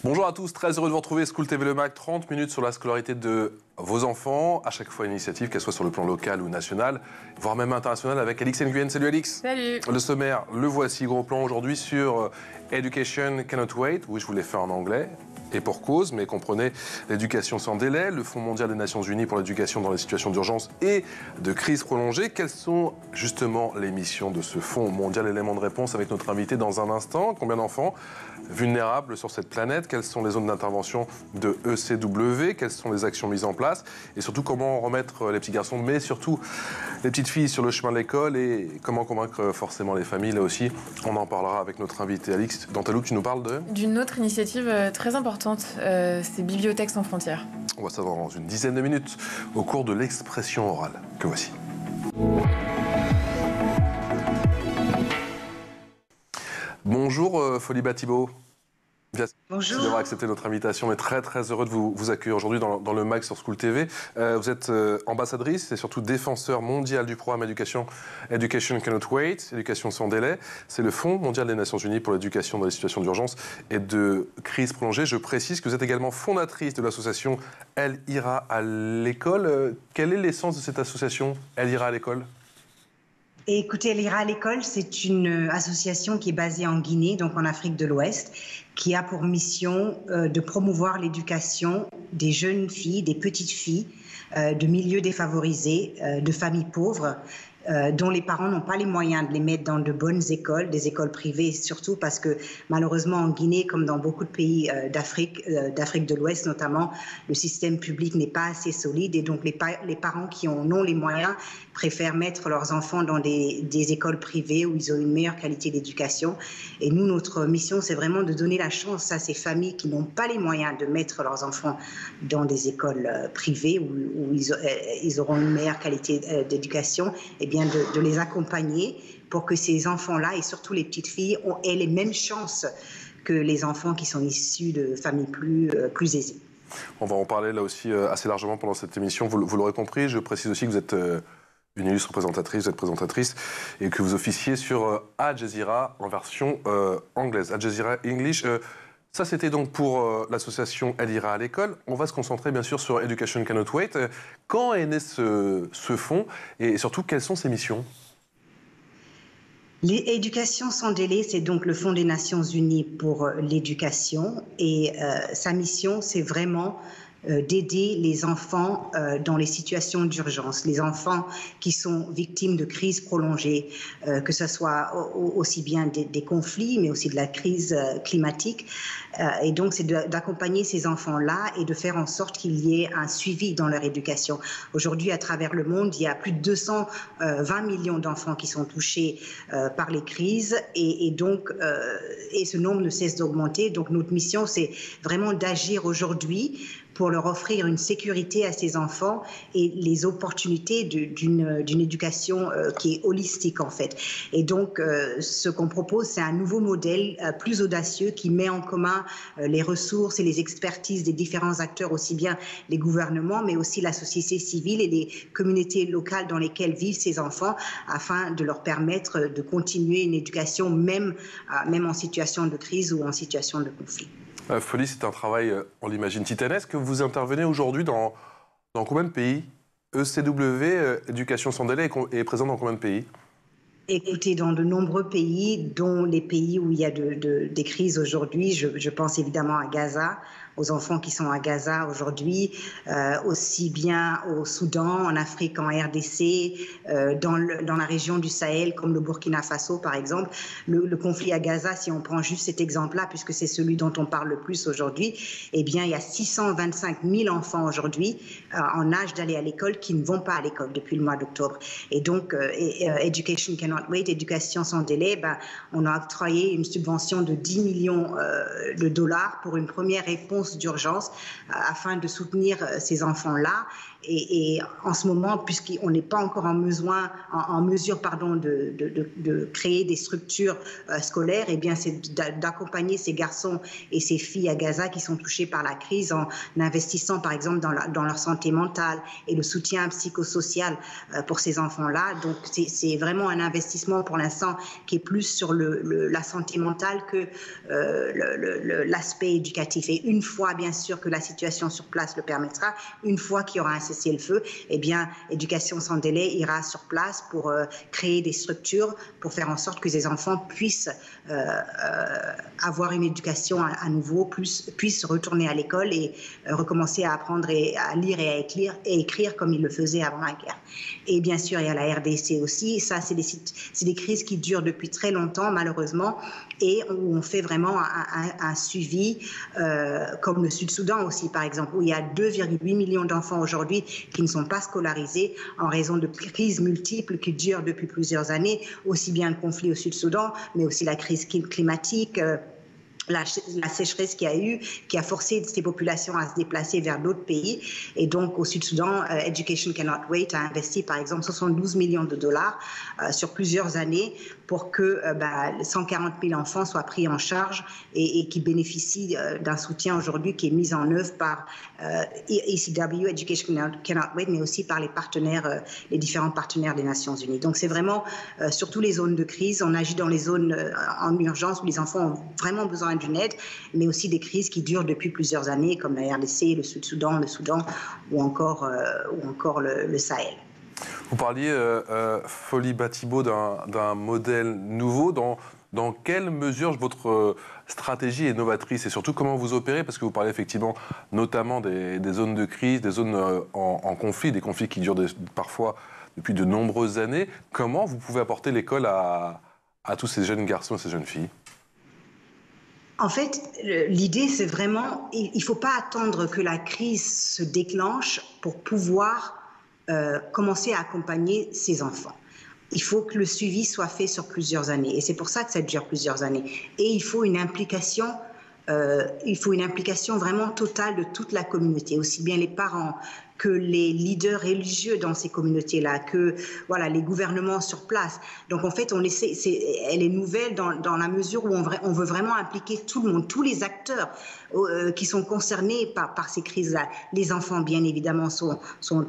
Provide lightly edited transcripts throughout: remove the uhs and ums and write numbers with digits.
Bonjour à tous, très heureux de vous retrouver. School TV Le Mac, 30 minutes sur la scolarité de vos enfants. À chaque fois une initiative, qu'elle soit sur le plan local ou national, voire même international, avec Alix Nguyen. Salut Alix. Salut. Le sommaire, le voici, gros plan aujourd'hui sur Education Cannot Wait. Oui, je vous l'ai fait en anglais. Et pour cause, mais comprenez l'éducation sans délai, le Fonds mondial des Nations Unies pour l'éducation dans les situations d'urgence et de crise prolongée. Quelles sont justement les missions de ce Fonds mondial? Élément de réponse avec notre invité dans un instant. Combien d'enfants vulnérables sur cette planète? Quelles sont les zones d'intervention de ECW? Quelles sont les actions mises en place? Et surtout, comment remettre les petits garçons, mais surtout les petites filles sur le chemin de l'école? Et comment convaincre forcément les familles? Là aussi, on en parlera avec notre invité. Alix, dans ta loupe, tu nous parles d'une autre initiative très importante, c'est Bibliothèques sans frontières. On va savoir dans une dizaine de minutes au cours de l'expression orale que voici. Bonjour Foliba Thibault. Bonjour. Merci d'avoir accepté notre invitation. On est très très heureux de vous accueillir aujourd'hui dans le MAC sur School TV. Vous êtes ambassadrice et surtout défenseur mondial du programme Education Cannot Wait, éducation sans délai. C'est le Fonds mondial des Nations Unies pour l'éducation dans les situations d'urgence et de crise prolongée. Je précise que vous êtes également fondatrice de l'association Elle ira à l'école. Quelle est l'essence de cette association Elle ira à l'école ? Et écoutez, Elle ira à l'école, c'est une association qui est basée en Guinée, donc en Afrique de l'Ouest, qui a pour mission de promouvoir l'éducation des jeunes filles, des petites filles, de milieux défavorisés, de familles pauvres, dont les parents n'ont pas les moyens de les mettre dans de bonnes écoles, des écoles privées, surtout parce que malheureusement en Guinée, comme dans beaucoup de pays d'Afrique de l'Ouest notamment, le système public n'est pas assez solide et donc les parents qui en ont les moyens préfèrent mettre leurs enfants dans des écoles privées où ils ont une meilleure qualité d'éducation. Et nous, notre mission, c'est vraiment de donner la chance à ces familles qui n'ont pas les moyens de mettre leurs enfants dans des écoles privées où ils auront une meilleure qualité d'éducation, et bien de les accompagner pour que ces enfants-là, et surtout les petites filles, aient les mêmes chances que les enfants qui sont issus de familles plus aisées. On va en parler là aussi assez largement pendant cette émission. Vous l'aurez compris, je précise aussi que vous êtes une illustre représentatrice, vous êtes présentatrice, et que vous officiez sur Al Jazeera en version anglaise. Al Jazeera English. Ça, c'était donc pour l'association Elle ira à l'école. On va se concentrer bien sûr sur Education Cannot Wait. Quand est né ce fonds et surtout, quelles sont ses missions ? L'éducation sans délai, c'est donc le Fonds des Nations Unies pour l'éducation. Et sa mission, c'est vraiment d'aider les enfants dans les situations d'urgence, les enfants qui sont victimes de crises prolongées, que ce soit aussi bien des conflits, mais aussi de la crise climatique. Et donc, c'est d'accompagner ces enfants-là et de faire en sorte qu'il y ait un suivi dans leur éducation. Aujourd'hui, à travers le monde, il y a plus de 220 millions d'enfants qui sont touchés par les crises et donc ce nombre ne cesse d'augmenter. Donc, notre mission, c'est vraiment d'agir aujourd'hui pour leur offrir une sécurité à ces enfants et les opportunités d'une éducation qui est holistique en fait. Et donc, ce qu'on propose, c'est un nouveau modèle plus audacieux qui met en commun les ressources et les expertises des différents acteurs, aussi bien les gouvernements, mais aussi la société civile et les communautés locales dans lesquelles vivent ces enfants, afin de leur permettre de continuer une éducation même en situation de crise ou en situation de conflit. Folie, c'est un travail, on l'imagine, titanesque. Vous intervenez aujourd'hui dans combien de pays? ECW, Éducation sans délai, est présent dans combien de pays? Écoutez, dans de nombreux pays, dont les pays où il y a des crises aujourd'hui, je pense évidemment à Gaza, aux enfants qui sont à Gaza aujourd'hui, aussi bien au Soudan, en Afrique, en RDC, dans la région du Sahel, comme le Burkina Faso par exemple. Le conflit à Gaza, si on prend juste cet exemple-là, puisque c'est celui dont on parle le plus aujourd'hui, eh bien il y a 625 000 enfants aujourd'hui en âge d'aller à l'école qui ne vont pas à l'école depuis le mois d'octobre. Et donc, Education Cannot Wait, éducation sans délai, on a octroyé une subvention de 10 millions de dollars pour une première réponse d'urgence afin de soutenir ces enfants-là Et en ce moment, puisqu'on n'est pas encore en mesure de créer des structures scolaires, eh bien, c'est d'accompagner ces garçons et ces filles à Gaza qui sont touchés par la crise en investissant, par exemple, dans leur santé mentale et le soutien psychosocial pour ces enfants-là. Donc, c'est vraiment un investissement pour l'instant qui est plus sur la santé mentale que l'aspect éducatif. Et une fois, bien sûr, que la situation sur place le permettra, une fois qu'il y aura un cessez-le-feu, eh bien, Éducation sans délai ira sur place pour créer des structures pour faire en sorte que ces enfants puissent avoir une éducation à nouveau, puissent retourner à l'école et recommencer à apprendre à lire et à écrire comme ils le faisaient avant la guerre. Et bien sûr, il y a la RDC aussi. Ça, c'est des crises qui durent depuis très longtemps, malheureusement, et où on fait vraiment un suivi, comme le Sud-Soudan aussi, par exemple, où il y a 2,8 millions d'enfants aujourd'hui qui ne sont pas scolarisés en raison de crises multiples qui durent depuis plusieurs années, aussi bien le conflit au Sud-Soudan, mais aussi la crise climatique, la sécheresse qu'il y a eu, qui a forcé ces populations à se déplacer vers d'autres pays. Et donc, au Sud-Soudan, Education Cannot Wait a investi, par exemple, 72 millions de dollars sur plusieurs années pour que 140 000 enfants soient pris en charge et qui bénéficient d'un soutien aujourd'hui qui est mis en œuvre par ECW, Education Cannot Wait, mais aussi par les différents partenaires des Nations Unies. Donc, c'est vraiment sur toutes les zones de crise. On agit dans les zones en urgence où les enfants ont vraiment besoin d'une aide, mais aussi des crises qui durent depuis plusieurs années, comme la RDC, le Sud-Soudan, le Soudan ou encore le Sahel. Vous parliez, Foliba Thibault, d'un modèle nouveau. Dans quelle mesure votre stratégie est novatrice et surtout comment vous opérez? Parce que vous parlez effectivement notamment des zones de crise, des zones en conflit, des conflits qui durent parfois depuis de nombreuses années. Comment vous pouvez apporter l'école à tous ces jeunes garçons et ces jeunes filles? En fait, l'idée, c'est vraiment, il ne faut pas attendre que la crise se déclenche pour pouvoir commencer à accompagner ces enfants. Il faut que le suivi soit fait sur plusieurs années. Et c'est pour ça que ça dure plusieurs années. Et il faut une implication vraiment totale de toute la communauté, aussi bien les parents que les leaders religieux dans ces communautés-là, que les gouvernements sur place. Donc en fait, elle est nouvelle dans la mesure où on veut vraiment impliquer tout le monde, tous les acteurs qui sont concernés par ces crises-là. Les enfants, bien évidemment, sont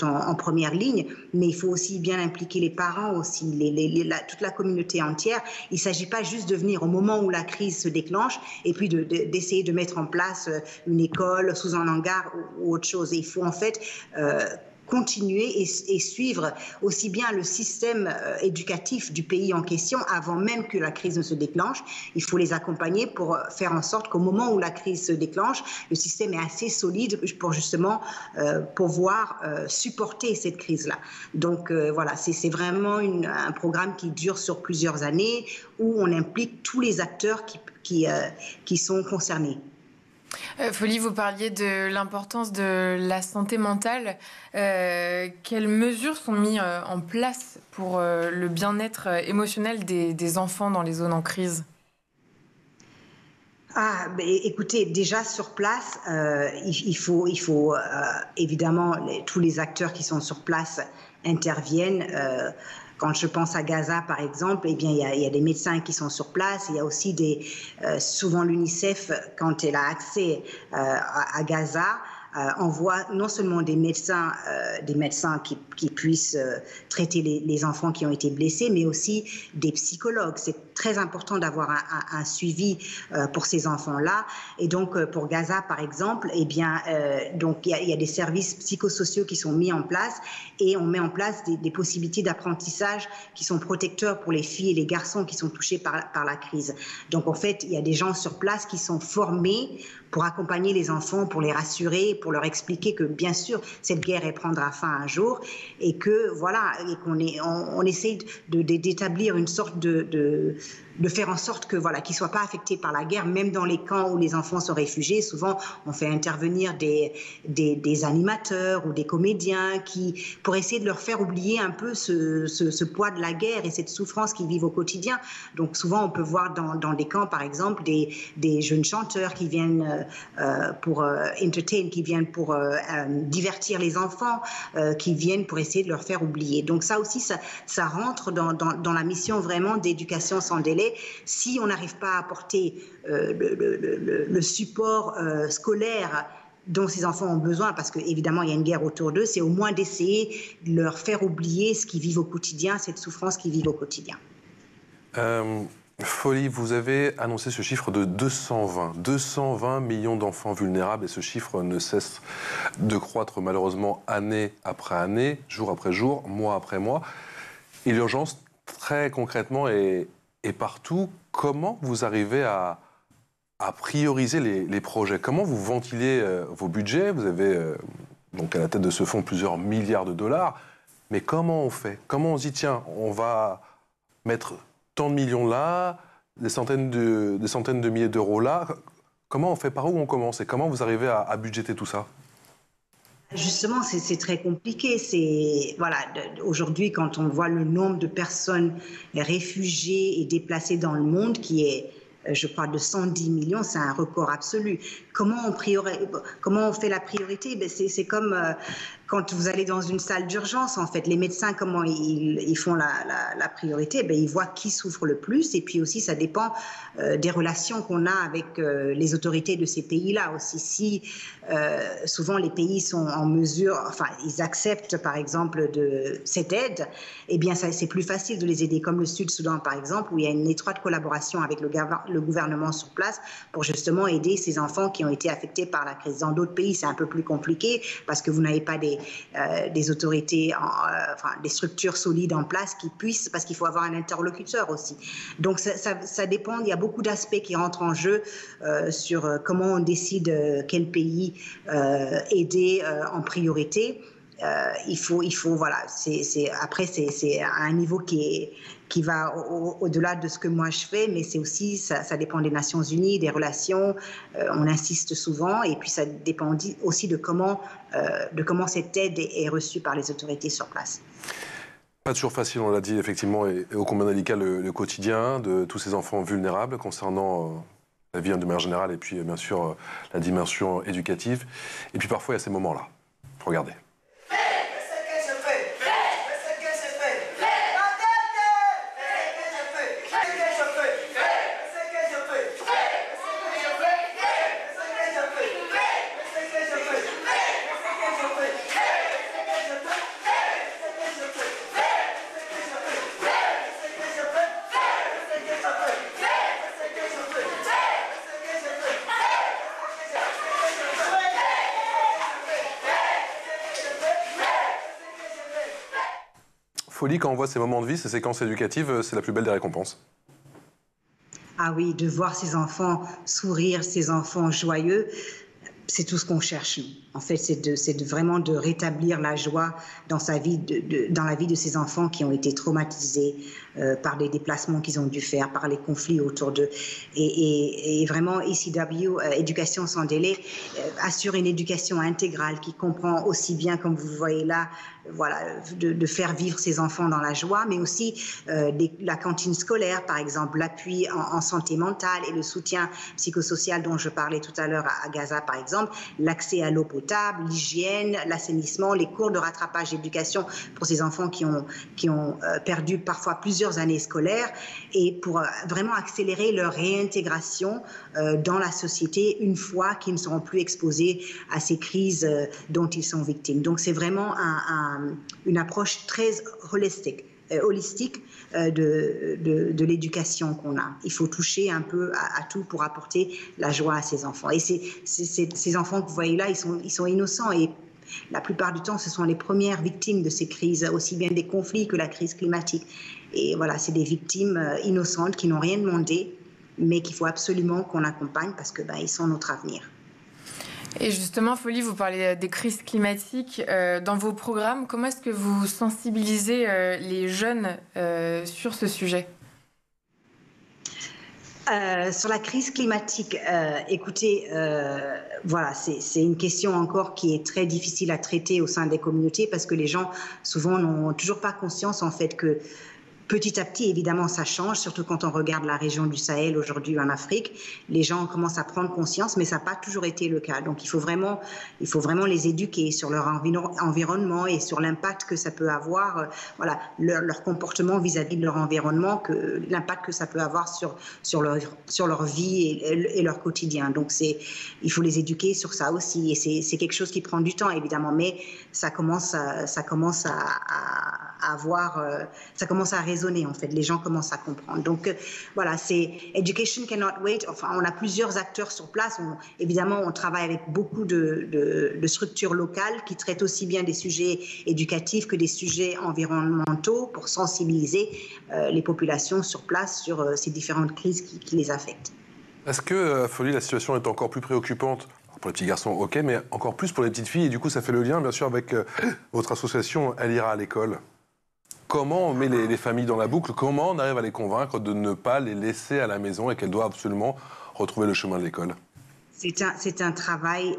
en première ligne, mais il faut aussi bien impliquer les parents aussi, toute la communauté entière. Il ne s'agit pas juste de venir au moment où la crise se déclenche et puis d'essayer de mettre en place une école sous un hangar ou autre chose. Et il faut en fait continuer et suivre aussi bien le système éducatif du pays en question avant même que la crise ne se déclenche. Il faut les accompagner pour faire en sorte qu'au moment où la crise se déclenche, le système est assez solide pour justement pouvoir supporter cette crise-là. Donc c'est vraiment un programme qui dure sur plusieurs années où on implique tous les acteurs qui sont concernés. Folie, vous parliez de l'importance de la santé mentale. Quelles mesures sont mises en place pour le bien-être émotionnel des enfants dans les zones en crise? Écoutez, déjà sur place, il faut évidemment tous les acteurs qui sont sur place interviennent. Quand je pense à Gaza, par exemple, eh bien, il y a des médecins qui sont sur place. Il y a aussi souvent l'UNICEF, quand elle a accès à Gaza, envoie non seulement des médecins qui puissent traiter les enfants qui ont été blessés, mais aussi des psychologues. C'est très important d'avoir un suivi pour ces enfants-là. Et donc, pour Gaza, par exemple, eh bien, donc il y a des services psychosociaux qui sont mis en place et on met en place des possibilités d'apprentissage qui sont protecteurs pour les filles et les garçons qui sont touchés par la crise. Donc, en fait, il y a des gens sur place qui sont formés pour accompagner les enfants, pour les rassurer, pour leur expliquer que, bien sûr, cette guerre, elle prendra fin un jour et que, voilà, et qu'on essaie d'établir une sorte de faire en sorte que voilà, qu'ils ne soient pas affectés par la guerre, même dans les camps où les enfants sont réfugiés. Souvent, on fait intervenir des animateurs ou des comédiens pour essayer de leur faire oublier un peu ce poids de la guerre et cette souffrance qu'ils vivent au quotidien. Donc souvent, on peut voir dans des camps, par exemple, des jeunes chanteurs qui viennent pour entertain, qui viennent pour divertir les enfants, qui viennent pour essayer de leur faire oublier. Donc ça aussi, ça rentre dans la mission vraiment d'éducation sans délai. Si on n'arrive pas à apporter le support scolaire dont ces enfants ont besoin, parce qu'évidemment il y a une guerre autour d'eux, c'est au moins d'essayer de leur faire oublier ce qu'ils vivent au quotidien, cette souffrance qu'ils vivent au quotidien. Folie, vous avez annoncé ce chiffre de 220 millions d'enfants vulnérables, et ce chiffre ne cesse de croître malheureusement année après année, jour après jour, mois après mois. Et l'urgence, très concrètement, est partout. Comment vous arrivez à prioriser les projets? Comment vous ventilez vos budgets? Vous avez donc à la tête de ce fonds plusieurs milliards de dollars. Mais comment on fait? Comment on se dit, tiens, on va mettre tant de millions là, des centaines de milliers d'euros là? Comment on fait? Par où on commence? Et comment vous arrivez à budgéter tout ça? Justement, c'est très compliqué. Voilà, aujourd'hui, quand on voit le nombre de personnes réfugiées et déplacées dans le monde, qui est, je crois, de 110 millions, c'est un record absolu. Comment on fait la priorité? C'est comme quand vous allez dans une salle d'urgence, en fait, les médecins, comment ils font la priorité? Ils voient qui souffre le plus, et puis aussi, ça dépend des relations qu'on a avec les autorités de ces pays-là aussi. Si souvent les pays sont en mesure, enfin, ils acceptent, par exemple, cette aide, eh bien, c'est plus facile de les aider, comme le Sud-Soudan, par exemple, où il y a une étroite collaboration avec le gouvernement sur place pour justement aider ces enfants qui ont été affectés par la crise. Dans d'autres pays, c'est un peu plus compliqué parce que vous n'avez pas des autorités, des structures solides en place qui puissent, parce qu'il faut avoir un interlocuteur aussi. Donc ça dépend, il y a beaucoup d'aspects qui rentrent en jeu sur comment on décide quel pays aider en priorité. Il faut voilà, après c'est à un niveau qui va au-delà de ce que moi je fais, mais c'est aussi, ça dépend des Nations Unies, des relations, on insiste souvent, et puis ça dépend aussi de comment cette aide est reçue par les autorités sur place. Pas toujours facile, on l'a dit effectivement, et ô combien délicat le quotidien de tous ces enfants vulnérables concernant la vie de manière générale, et puis bien sûr la dimension éducative. Et puis parfois il y a ces moments-là. Regardez. Folie, quand on voit ces moments de vie, ces séquences éducatives, c'est la plus belle des récompenses. Ah oui, de voir ces enfants sourire, ces enfants joyeux, c'est tout ce qu'on cherche. En fait, c'est vraiment de rétablir la joie dans la vie de ces enfants qui ont été traumatisés par les déplacements qu'ils ont dû faire, par les conflits autour d'eux. Et vraiment, ECW, Éducation sans délai, assure une éducation intégrale qui comprend aussi bien, comme vous voyez là, voilà, de faire vivre ces enfants dans la joie, mais aussi la cantine scolaire, par exemple, l'appui en santé mentale et le soutien psychosocial dont je parlais tout à l'heure à Gaza, par exemple, l'accès à l'eau potable, l'hygiène, l'assainissement, les cours de rattrapage d'éducation pour ces enfants qui ont perdu parfois plusieurs années scolaires, et pour vraiment accélérer leur réintégration dans la société une fois qu'ils ne seront plus exposés à ces crises dont ils sont victimes. Donc c'est vraiment une approche très holistique de l'éducation qu'on a. Il faut toucher un peu à tout pour apporter la joie à ces enfants. Et ces enfants que vous voyez là, ils sont innocents, et la plupart du temps, ce sont les premières victimes de ces crises, aussi bien des conflits que la crise climatique. Et voilà, c'est des victimes innocentes qui n'ont rien demandé, mais qu'il faut absolument qu'on accompagne parce que ils sont notre avenir. Et justement, Folie, vous parlez des crises climatiques. Dans vos programmes, comment est-ce que vous sensibilisez les jeunes sur ce sujet ? Sur la crise climatique, écoutez, voilà, c'est une question encore qui est très difficile à traiter au sein des communautés parce que les gens souvent n'ont toujours pas conscience en fait que petit à petit, évidemment, ça change, surtout quand on regarde la région du Sahel aujourd'hui en Afrique. Les gens commencent à prendre conscience, mais ça n'a pas toujours été le cas. Donc, il faut vraiment les éduquer sur leur environnement et sur l'impact que ça peut avoir, voilà, leur comportement vis-à-vis de leur environnement, l'impact que ça peut avoir sur leur vie et leur quotidien. Donc, il faut les éduquer sur ça aussi. Et c'est quelque chose qui prend du temps, évidemment, mais ça commence à résonner en fait, les gens commencent à comprendre. Donc voilà, c'est Education Cannot Wait. Enfin, on a plusieurs acteurs sur place. Évidemment, on travaille avec beaucoup de structures locales qui traitent aussi bien des sujets éducatifs que des sujets environnementaux pour sensibiliser les populations sur place sur ces différentes crises qui les affectent. Est-ce que, Folly, la situation est encore plus préoccupante pour les petits garçons, ok, mais encore plus pour les petites filles? Et du coup, ça fait le lien, bien sûr, avec votre association Elle ira à l'école. Comment on met les familles dans la boucle? Comment on arrive à les convaincre de ne pas les laisser à la maison et qu'elles doivent absolument retrouver le chemin de l'école? C'est un travail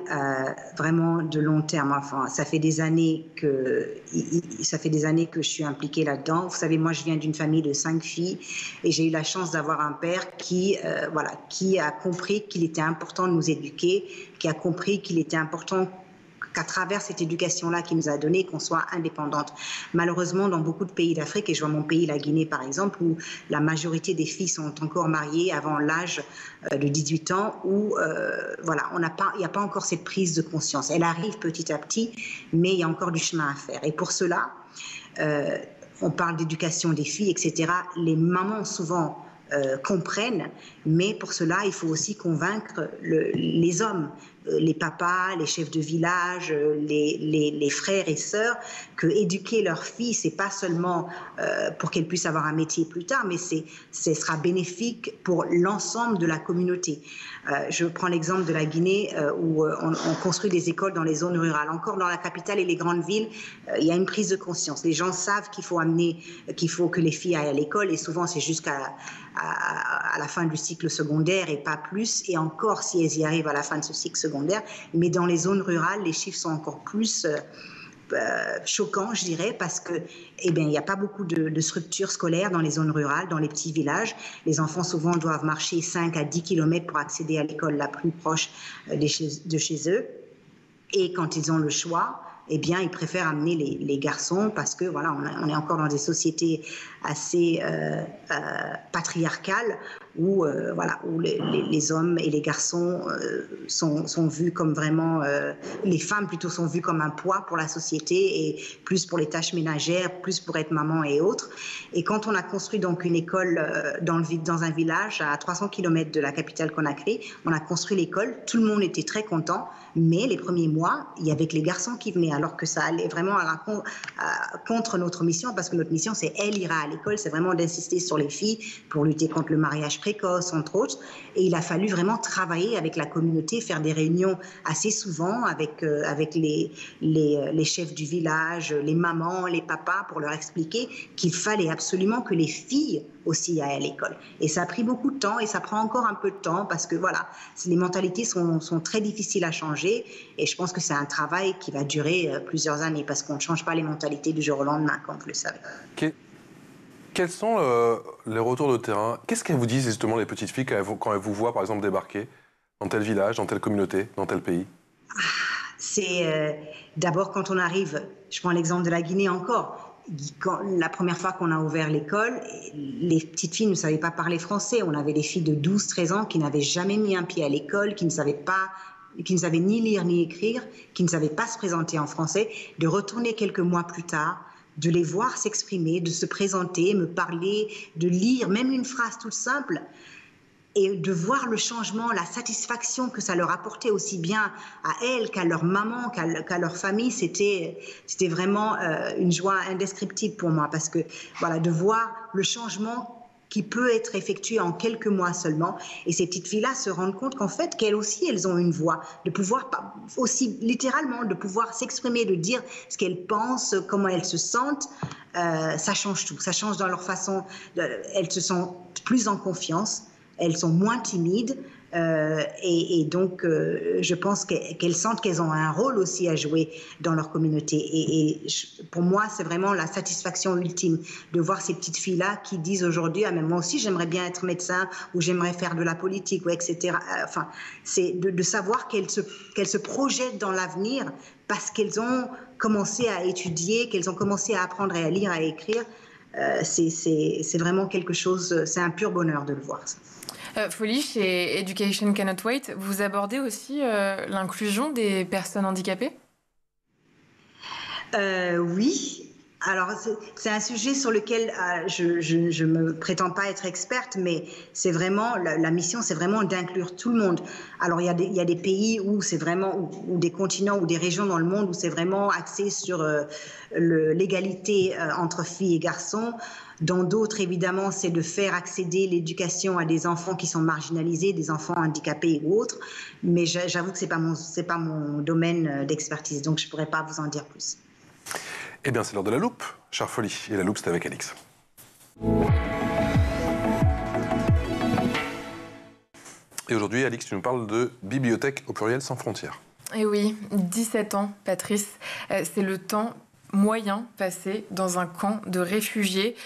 vraiment de long terme. Enfin, ça fait des années que je suis impliquée là-dedans. Vous savez, moi, je viens d'une famille de 5 filles et j'ai eu la chance d'avoir un père qui a compris qu'il était important de nous éduquer, qui a compris qu'il était important qu'à travers cette éducation-là qu'il nous a donnée, qu'on soit indépendante. Malheureusement, dans beaucoup de pays d'Afrique, et je vois mon pays, la Guinée par exemple, où la majorité des filles sont encore mariées avant l'âge de 18 ans, où voilà, il n'y a pas encore cette prise de conscience. Elle arrive petit à petit, mais il y a encore du chemin à faire. Et pour cela, on parle d'éducation des filles, etc. Les mamans souvent comprennent, mais pour cela, il faut aussi convaincre les hommes, les papas, les chefs de village, les frères et sœurs, que éduquer leurs filles, c'est pas seulement pour qu'elles puissent avoir un métier plus tard, mais ce sera bénéfique pour l'ensemble de la communauté. Je prends l'exemple de la Guinée où on construit des écoles dans les zones rurales. Encore dans la capitale et les grandes villes, il y a une prise de conscience. Les gens savent qu'il faut que les filles aillent à l'école, et souvent c'est jusqu'à la fin du cycle secondaire et pas plus, et encore si elles y arrivent à la fin de ce cycle secondaire. Mais dans les zones rurales, les chiffres sont encore plus choquants, je dirais, parce que il n'y a pas beaucoup de structures scolaires dans les zones rurales, dans les petits villages. Les enfants souvent doivent marcher 5 à 10 km pour accéder à l'école la plus proche de chez eux. Et quand ils ont le choix, eh bien, ils préfèrent amener les garçons parce que voilà, on est encore dans des sociétés assez patriarcales où les hommes et les garçons sont vus comme vraiment, les femmes plutôt sont vues comme un poids pour la société et plus pour les tâches ménagères, plus pour être maman et autres. Et quand on a construit donc une école dans un village à 300 km de la capitale Conakry, on a construit l'école, tout le monde était très content, mais les premiers mois, il y avait que les garçons qui venaient, alors que ça allait vraiment contre notre mission, parce que notre mission, c'est Elle ira à l'école, c'est vraiment d'insister sur les filles pour lutter contre le mariage précoce, entre autres. Et il a fallu vraiment travailler avec la communauté, faire des réunions assez souvent avec les chefs du village, les mamans, les papas, pour leur expliquer qu'il fallait absolument que les filles aussi aillent à l'école. Et ça a pris beaucoup de temps et ça prend encore un peu de temps parce que voilà, les mentalités sont très difficiles à changer et je pense que c'est un travail qui va durer plusieurs années parce qu'on ne change pas les mentalités du jour au lendemain, comme vous le savez. Quels sont les retours de terrain? Qu'est-ce qu'elles vous disent justement les petites filles quand elles vous voient par exemple débarquer dans tel village, dans telle communauté, dans tel pays? C'est d'abord quand on arrive, je prends l'exemple de la Guinée encore, la première fois qu'on a ouvert l'école, les petites filles ne savaient pas parler français. On avait des filles de 12-13 ans qui n'avaient jamais mis un pied à l'école, qui ne savaient ni lire ni écrire, qui ne savaient pas se présenter en français, de retourner quelques mois plus tard, de les voir s'exprimer, de se présenter, me parler, de lire même une phrase toute simple. Et de voir le changement, la satisfaction que ça leur apportait aussi bien à elles qu'à leur maman, qu'à leur famille, c'était vraiment une joie indescriptible pour moi. Parce que voilà, de voir le changement qui peut être effectué en quelques mois seulement. Et ces petites filles-là se rendent compte qu'en fait, qu'elles aussi, elles ont une voix. De pouvoir, aussi littéralement, de pouvoir s'exprimer, de dire ce qu'elles pensent, comment elles se sentent. Ça change tout. Ça change dans leur façon. Elles se sentent plus en confiance. elles sont moins timides. Et donc, je pense qu'elles sentent qu'elles ont un rôle aussi à jouer dans leur communauté. Et pour moi, c'est vraiment la satisfaction ultime de voir ces petites filles-là qui disent aujourd'hui, ah, mais moi aussi, j'aimerais bien être médecin ou j'aimerais faire de la politique, ou etc. Enfin, c'est de savoir qu'elles se projettent dans l'avenir parce qu'elles ont commencé à étudier, qu'elles ont commencé à apprendre à lire, à écrire. C'est vraiment quelque chose, c'est un pur bonheur de le voir, ça. Folly, chez Education Cannot Wait, vous abordez aussi l'inclusion des personnes handicapées ? Oui. Alors, c'est un sujet sur lequel je ne me prétends pas être experte, mais c'est vraiment, la mission, c'est vraiment d'inclure tout le monde. Alors, il y a des pays où c'est vraiment, ou des continents ou des régions dans le monde où c'est vraiment axé sur l'égalité entre filles et garçons. Dans d'autres, évidemment, c'est de faire accéder l'éducation à des enfants qui sont marginalisés, des enfants handicapés ou autres. Mais j'avoue que c'est pas mon domaine d'expertise, donc je ne pourrais pas vous en dire plus. Eh bien, c'est l'heure de la loupe, chère Folly. Et la loupe, c'est avec Alix. Et aujourd'hui, Alix, tu nous parles de Bibliothèque au pluriel sans frontières. Eh oui, 17 ans, Patrice. C'est le temps moyen passé dans un camp de réfugiés.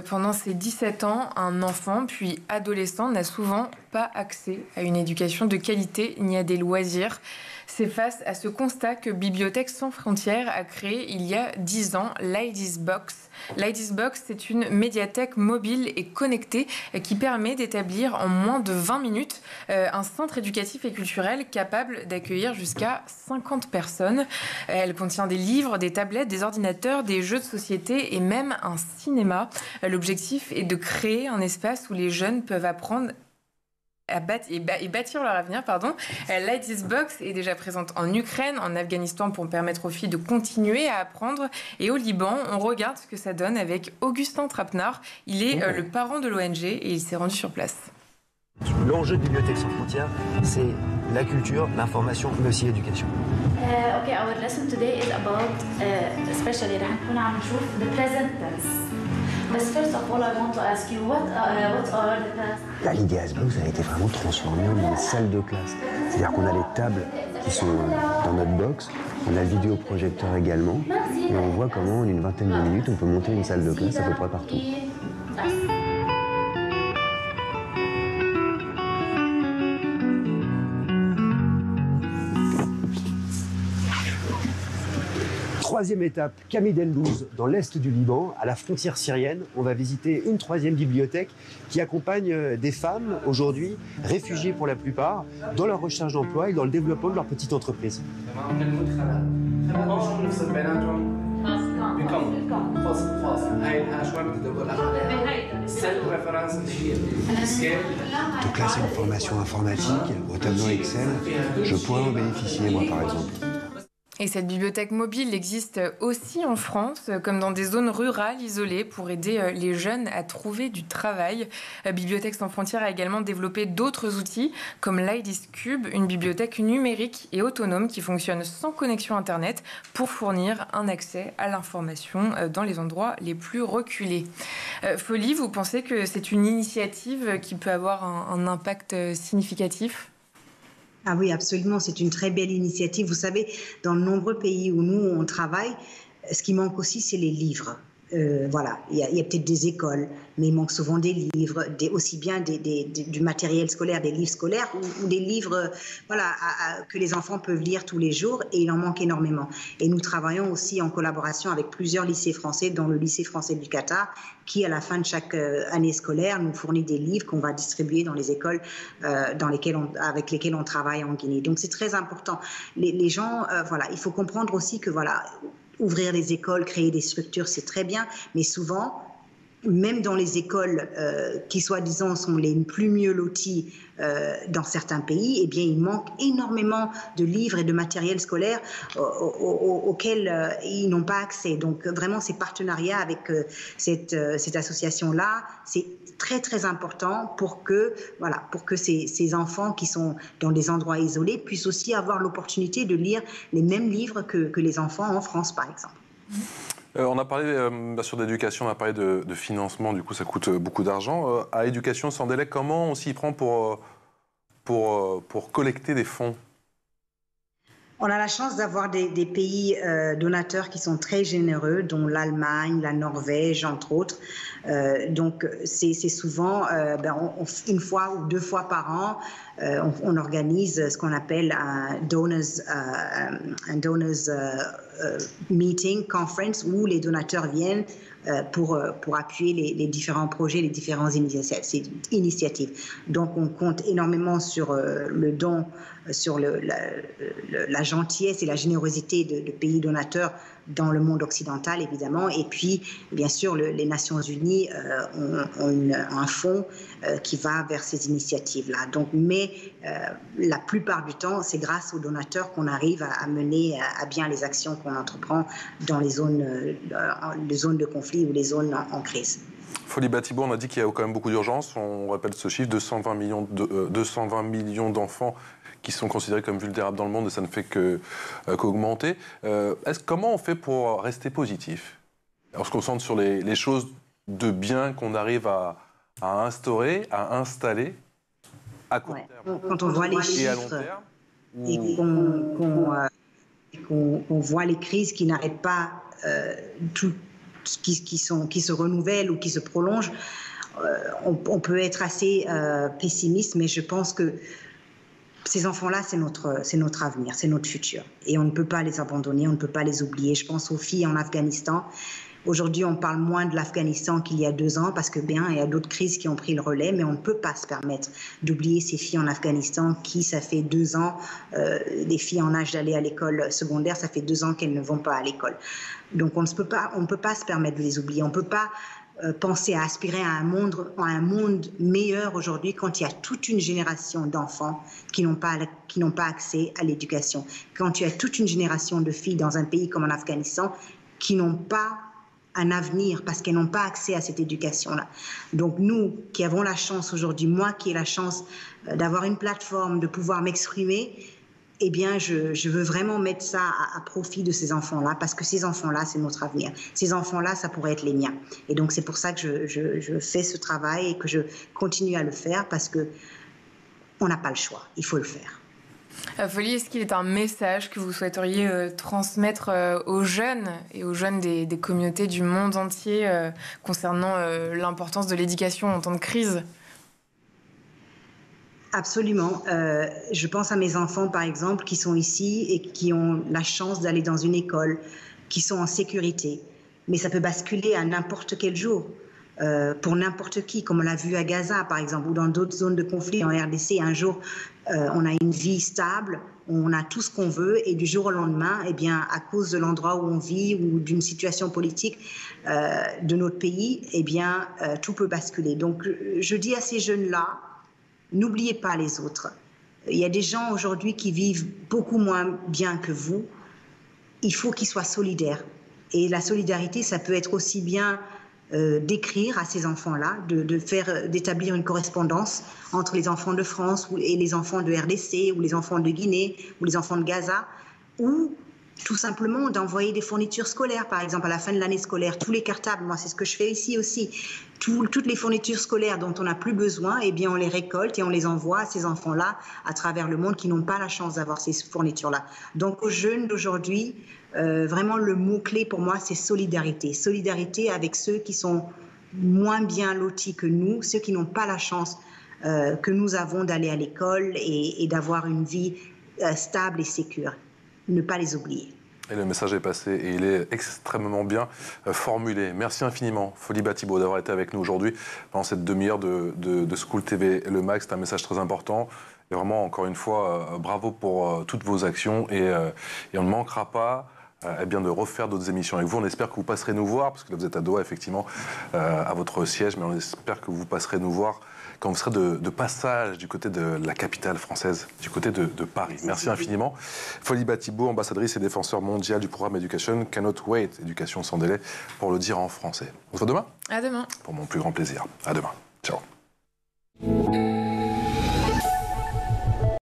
Pendant ces 17 ans, un enfant, puis adolescent, n'a souvent pas accès à une éducation de qualité ni à des loisirs. C'est face à ce constat que Bibliothèque sans frontières a créé il y a 10 ans Ladies Box. Ladies Box, c'est une médiathèque mobile et connectée qui permet d'établir en moins de 20 minutes un centre éducatif et culturel capable d'accueillir jusqu'à 50 personnes. Elle contient des livres, des tablettes, des ordinateurs, des jeux de société et même un cinéma. L'objectif est de créer un espace où les jeunes peuvent apprendre et bâtir leur avenir. Ladies Box est déjà présente en Ukraine, en Afghanistan pour permettre aux filles de continuer à apprendre. Et au Liban, on regarde ce que ça donne avec Augustin Trapenard. Il est le parent de l'ONG et il s'est rendu sur place. L'enjeu de Bibliothèque sans frontières, c'est la culture, l'information, mais aussi l'éducation. Okay, our lesson today is about, especially رح نكون عم نشوف the present tense. But first of all, I want to ask you, what are the past? La Ladies Box a été vraiment transformée en une salle de classe. C'est-à-dire qu'on a les tables qui sont dans notre box, on a le vidéoprojecteur également, et on voit comment en une vingtaine de minutes on peut monter une salle de classe à peu près partout. Troisième étape, Camid el-Louz, dans l'est du Liban, à la frontière syrienne. On va visiter une troisième bibliothèque qui accompagne des femmes, aujourd'hui réfugiées pour la plupart, dans leur recherche d'emploi et dans le développement de leur petite entreprise. Donc là, c'est une formation informatique au tableau Excel. Je pourrais en bénéficier, moi, par exemple. Et cette bibliothèque mobile existe aussi en France, comme dans des zones rurales isolées, pour aider les jeunes à trouver du travail. Bibliothèque sans frontières a également développé d'autres outils, comme Ladies Cube, une bibliothèque numérique et autonome qui fonctionne sans connexion Internet pour fournir un accès à l'information dans les endroits les plus reculés. Folly, vous pensez que c'est une initiative qui peut avoir un impact significatif ? Ah oui, absolument, c'est une très belle initiative. Vous savez, dans de nombreux pays où nous, on travaille, ce qui manque aussi, c'est les livres. Voilà, il y a peut-être des écoles, mais il manque souvent des livres, aussi bien du matériel scolaire, des livres scolaires ou des livres que les enfants peuvent lire tous les jours, et il en manque énormément. Et nous travaillons aussi en collaboration avec plusieurs lycées français, dont le lycée français du Qatar, qui à la fin de chaque année scolaire nous fournit des livres qu'on va distribuer dans les écoles avec lesquelles on travaille en Guinée. Donc c'est très important. Les gens, il faut comprendre aussi que ouvrir des écoles, créer des structures, c'est très bien, mais souvent, même dans les écoles qui, soi-disant, sont les plus mieux loties dans certains pays, eh bien, il manque énormément de livres et de matériel scolaire auxquels ils n'ont pas accès. Donc, vraiment, ces partenariats avec cette association-là, c'est très, très important pour que ces enfants qui sont dans des endroits isolés puissent aussi avoir l'opportunité de lire les mêmes livres que les enfants en France, par exemple. On a parlé, bien sûr, d'éducation, on a parlé de financement, du coup ça coûte beaucoup d'argent. À Éducation sans délai, comment on s'y prend pour collecter des fonds? On a la chance d'avoir des pays donateurs qui sont très généreux, dont l'Allemagne, la Norvège, entre autres. Donc, c'est souvent, une fois ou 2 fois par an, on organise ce qu'on appelle un donors meeting, conference, où les donateurs viennent pour appuyer les différents projets, les différentes initiatives. Donc, on compte énormément sur le don, sur la gentillesse et la générosité de pays donateurs dans le monde occidental, évidemment. Et puis, bien sûr, les Nations Unies ont un fonds qui va vers ces initiatives-là. Donc, mais la plupart du temps, c'est grâce aux donateurs qu'on arrive à mener à bien les actions qu'on entreprend dans les zones de conflit ou les zones en crise. Folie Batibo, on a dit qu'il y a quand même beaucoup d'urgence. On rappelle ce chiffre, 220 millions d'enfants qui sont considérés comme vulnérables dans le monde, et ça ne fait qu'augmenter. Comment on fait pour rester positif? On se concentre sur les choses de bien qu'on arrive à instaurer, à installer à court terme. Quand on voit les chiffres et qu'on voit les crises qui n'arrêtent pas, qui se renouvellent ou qui se prolongent, on peut être assez pessimiste, mais je pense que ces enfants-là, c'est notre avenir, c'est notre futur. Et on ne peut pas les abandonner, on ne peut pas les oublier. Je pense aux filles en Afghanistan. Aujourd'hui, on parle moins de l'Afghanistan qu'il y a 2 ans parce que bien, il y a d'autres crises qui ont pris le relais, mais on ne peut pas se permettre d'oublier ces filles en Afghanistan qui, ça fait 2 ans, des filles en âge d'aller à l'école secondaire, ça fait 2 ans qu'elles ne vont pas à l'école. Donc on ne peut pas se permettre de les oublier. On ne peut pas penser à aspirer à un monde meilleur aujourd'hui quand il y a toute une génération d'enfants qui n'ont pas accès à l'éducation. Quand il y a toute une génération de filles dans un pays comme en Afghanistan qui n'ont pas un avenir parce qu'elles n'ont pas accès à cette éducation-là. Donc nous qui avons la chance aujourd'hui, moi qui ai la chance d'avoir une plateforme, de pouvoir m'exprimer, eh bien je veux vraiment mettre ça à profit de ces enfants-là parce que ces enfants-là, c'est notre avenir. Ces enfants-là, ça pourrait être les miens. Et donc c'est pour ça que je fais ce travail et que je continue à le faire parce qu'on n'a pas le choix, il faut le faire. Folie, est-ce qu'il est un message que vous souhaiteriez transmettre aux jeunes et aux jeunes des communautés du monde entier concernant l'importance de l'éducation en temps de crise? Absolument. Je pense à mes enfants, par exemple, qui sont ici et qui ont la chance d'aller dans une école, qui sont en sécurité. Mais ça peut basculer à n'importe quel jour. Pour n'importe qui, comme on l'a vu à Gaza, par exemple, ou dans d'autres zones de conflit en RDC. Un jour, on a une vie stable, on a tout ce qu'on veut, et du jour au lendemain, eh bien, à cause de l'endroit où on vit ou d'une situation politique de notre pays, eh bien, tout peut basculer. Donc, je dis à ces jeunes-là, n'oubliez pas les autres. Il y a des gens aujourd'hui qui vivent beaucoup moins bien que vous. Il faut qu'ils soient solidaires. Et la solidarité, ça peut être aussi bien d'écrire à ces enfants-là, d'établir une correspondance entre les enfants de France et les enfants de RDC, ou les enfants de Guinée, ou les enfants de Gaza, ou tout simplement d'envoyer des fournitures scolaires, par exemple à la fin de l'année scolaire, tous les cartables, moi c'est ce que je fais ici aussi, toutes les fournitures scolaires dont on n'a plus besoin, eh bien on les récolte et on les envoie à ces enfants-là à travers le monde qui n'ont pas la chance d'avoir ces fournitures-là. Donc aux jeunes d'aujourd'hui, vraiment le mot-clé pour moi c'est solidarité. Solidarité avec ceux qui sont moins bien lotis que nous, ceux qui n'ont pas la chance que nous avons d'aller à l'école et d'avoir une vie stable et sécure. Ne pas les oublier. Et le message est passé et il est extrêmement bien formulé. Merci infiniment, Folie Batibo, d'avoir été avec nous aujourd'hui pendant cette demi-heure de School TV Le Mag. C'est un message très important. Et vraiment, encore une fois, bravo pour toutes vos actions. Et on ne manquera pas eh bien, de refaire d'autres émissions avec vous. On espère que vous passerez nous voir, parce que là, vous êtes à Doha, effectivement, à votre siège. Mais on espère que vous passerez nous voir quand vous serez de passage du côté de la capitale française, du côté de Paris. Merci infiniment. Folie Batibo, ambassadrice et défenseur mondial du programme Education Cannot Wait, éducation sans délai, pour le dire en français. On se voit demain ? À demain. Pour mon plus grand plaisir. À demain. Ciao.